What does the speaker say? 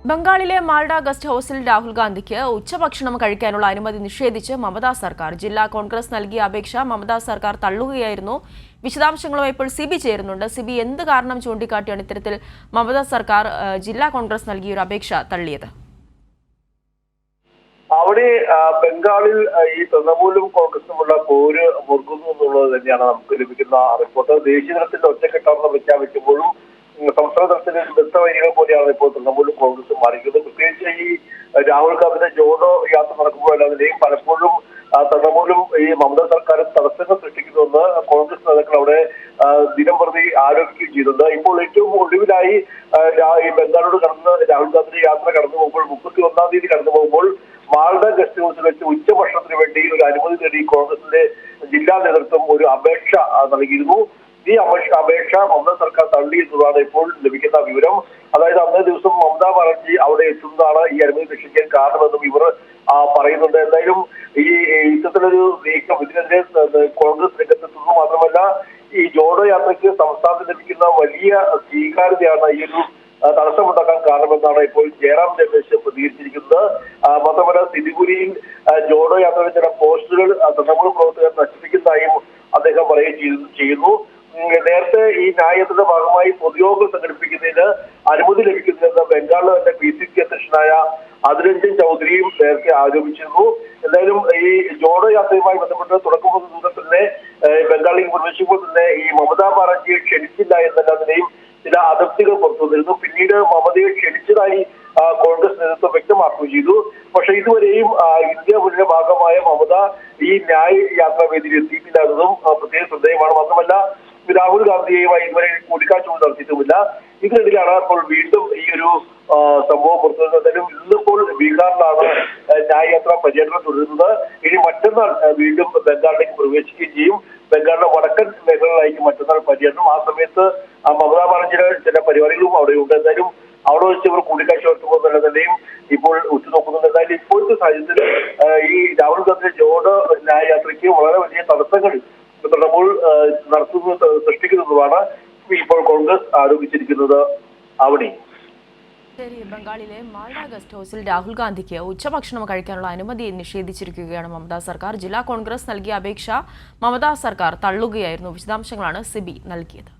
ബംഗാളിലെ മാൾഡ ഗസ്റ്റ് ഹൌസിൽ രാഹുൽ ഗാന്ധിക്ക് ഉച്ചഭക്ഷണം കഴിക്കാനുള്ള അനുമതി നിഷേധിച്ച് മമതാ സർക്കാർ. ജില്ലാ കോൺഗ്രസ് നൽകിയ അപേക്ഷ മമതാ സർക്കാർ തള്ളുകയായിരുന്നു. വിശദാംശങ്ങളുമായി ഇപ്പോൾ സിബി ചേരുന്നുണ്ട്. സിബി, എന്ത് കാരണം ചൂണ്ടിക്കാട്ടിയാണ് ഇത്തരത്തിൽ മമതാ സർക്കാർ ജില്ലാ കോൺഗ്രസ് നൽകിയ ഒരു അപേക്ഷ തള്ളിയത്? അവിടെ ബംഗാളിൽ ഈ തൃണമൂലും കോൺഗ്രസുമുള്ള പോര് മുറുകുന്നു എന്നുള്ളത് തന്നെയാണ് നമുക്ക് ലഭിക്കുന്ന റിപ്പോർട്ട്. ദേശീയ തലത്തിന്റെ ഒറ്റക്കെട്ടാണെന്ന് പ്രഖ്യാപിക്കുമ്പോഴും സംസ്ഥാന തലത്തിലെ ബന്ധവൈരികൾ പോലെയാണ് ഇപ്പോൾ തൃണമൂലും കോൺഗ്രസും മാറിയിരിക്കുന്നത്. പ്രത്യേകിച്ച് ഈ രാഹുൽ ഗാന്ധിയുടെ ജോഡോ യാത്ര നടക്കുമ്പോഴല്ലാതിനെയും പലപ്പോഴും തൃണമൂലും ഈ മമതാ സർക്കാരും തടസ്സങ്ങൾ സൃഷ്ടിക്കുന്നുവെന്ന് കോൺഗ്രസ് നേതാക്കൾ അവിടെ ദിനം പ്രതി ആരോപിക്കുകയും ചെയ്തിട്ടുണ്ട്. ഇപ്പോൾ ഏറ്റവും ഒടുവിലായി ഈ ബംഗാളോട് കടന്ന് രാഹുൽ ഗാന്ധിയുടെ യാത്ര കടന്നു പോകുമ്പോൾ 31-ാം തീയതി കടന്നു പോകുമ്പോൾ മാൾഡ ഗസ്റ്റ് ഹൌസിൽ വെച്ച് ഉച്ചഭക്ഷണത്തിന് വേണ്ടി ഒരു അനുമതി നേടി കോൺഗ്രസിന്റെ ജില്ലാ നേതൃത്വം ഒരു അപേക്ഷ നൽകിയിരുന്നു. ഈ അപേക്ഷ മമതാ സർക്കാർ തള്ളി എന്നതാണ് ഇപ്പോൾ ലഭിക്കുന്ന വിവരം. അതായത് അന്നേ ദിവസം മമതാ ബാനർജി അവിടെ എത്തുന്നതാണ് ഈ അനുമതി രക്ഷിക്കാൻ കാരണമെന്നും ഇവർ പറയുന്നുണ്ട്. എന്തായാലും ഈ ഇത്തരത്തിലൊരു നീക്കം ഇതിനെതിരെ കോൺഗ്രസ് രംഗത്തെത്തുന്നത് മാത്രമല്ല ഈ ജോഡോ യാത്രയ്ക്ക് സംസ്ഥാനത്ത് ലഭിക്കുന്ന വലിയ സ്വീകാര്യതയാണ് ഈ ഒരു തടസ്സമുണ്ടാക്കാൻ കാരണമെന്നാണ് ഇപ്പോൾ ജയറാം രമേശ് പ്രതികരിച്ചിരിക്കുന്നത്. മാത്രമല്ല സിലിഗുരിയിൽ ജോഡോ യാത്രയുടെ ചില പോസ്റ്ററുകൾ തൃണമൂൽ പ്രവർത്തകർ നശിപ്പിക്കുന്നതായും അദ്ദേഹം പറയുകയും ചെയ്യുന്നു. നേരത്തെ ഈ ന്യായത്തിന്റെ ഭാഗമായി പൊതുയോഗം സംഘടിപ്പിക്കുന്നതിന് അനുമതി ലഭിക്കുന്നതെന്ന് ബംഗാളിലെ തന്നെ PCC അധ്യക്ഷനായ അധിർ രഞ്ജൻ ചൗധരിയും നേരത്തെ ആരോപിച്ചിരുന്നു. എന്തായാലും ഈ ജോഡോ യാത്രയുമായി ബന്ധപ്പെട്ട് തുടക്കം മുതൽ തന്നെ ബംഗാളിൽ പ്രവേശിക്കുമ്പോൾ തന്നെ ഈ മമതാ ബാനർജിയെ ക്ഷണിച്ചില്ല എന്നതിനെയും ചില അതിർത്തികൾ പുറത്തു വന്നിരുന്നു. പിന്നീട് മമതയെ ക്ഷണിച്ചതായി കോൺഗ്രസ് നേതൃത്വം വ്യക്തമാക്കുകയും ചെയ്തു. പക്ഷെ ഇതുവരെയും ഇന്ത്യ മുന്നണിയുടെ ഭാഗമായ മമത ഈ ന്യായ യാത്രാ വേദിയിൽ എത്തിയിട്ടില്ല എന്നതും പ്രത്യേക ശ്രദ്ധേയമാണ്. മാത്രമല്ല രാഹുൽ ഗാന്ധിയുമായി ഇതുവരെ കൂടിക്കാഴ്ച നടത്തിയിട്ടുമില്ല. ഇതിനിടയിലാണ് ഇപ്പോൾ വീണ്ടും ഈ ഒരു സംഭവം പുറത്തു വരുന്നതിലും ഇന്നിപ്പോൾ ബീഹാറിലാണ് ന്യായയാത്രാ പര്യടനം തുടരുന്നത്. ഇനി മറ്റന്നാൾ വീണ്ടും ബംഗാളിലേക്ക് പ്രവേശിക്കുകയും ചെയ്യും. ബംഗാളിലെ വടക്കൻ മേഖലകളിലായിരിക്കും മറ്റന്നാൾ പര്യടനം. ആ സമയത്ത് മമതാ ബാനർജിയുടെ ചില പരിപാടികളും അവിടെയുണ്ട്. എന്തായാലും അവിടെ വെച്ച് ഇവർ കൂടിക്കാഴ്ച നടത്തുമ്പോൾ തന്നെ തന്നെയും ഇപ്പോൾ ഉറ്റുനോക്കുന്നുണ്ട്. എന്തായാലും ഇപ്പോഴത്തെ സാഹചര്യത്തിൽ ഈ രാഹുൽ ഗാന്ധി ജോഡോ ന്യായയാത്രയ്ക്ക് വളരെ വലിയ തടസ്സങ്ങൾ തൃണമൂൽ സൃഷ്ടിക്കുന്നതുമാണ് ഇപ്പോൾ കോൺഗ്രസ് ആരോപിച്ചിരിക്കുന്നത്. അവിടെ ബംഗാളിലെ മാൾഡ ഗസ്റ്റ് ഹൌസിൽ രാഹുൽ ഗാന്ധിക്ക് ഉച്ചഭക്ഷണം കഴിക്കാനുള്ള അനുമതി നിഷേധിച്ചിരിക്കുകയാണ് മമതാ സർക്കാർ. ജില്ലാ കോൺഗ്രസ് നൽകിയ അപേക്ഷ മമതാ സർക്കാർ തള്ളുകയായിരുന്നു. വിശദാംശങ്ങളാണ് സിബി നൽകിയത്.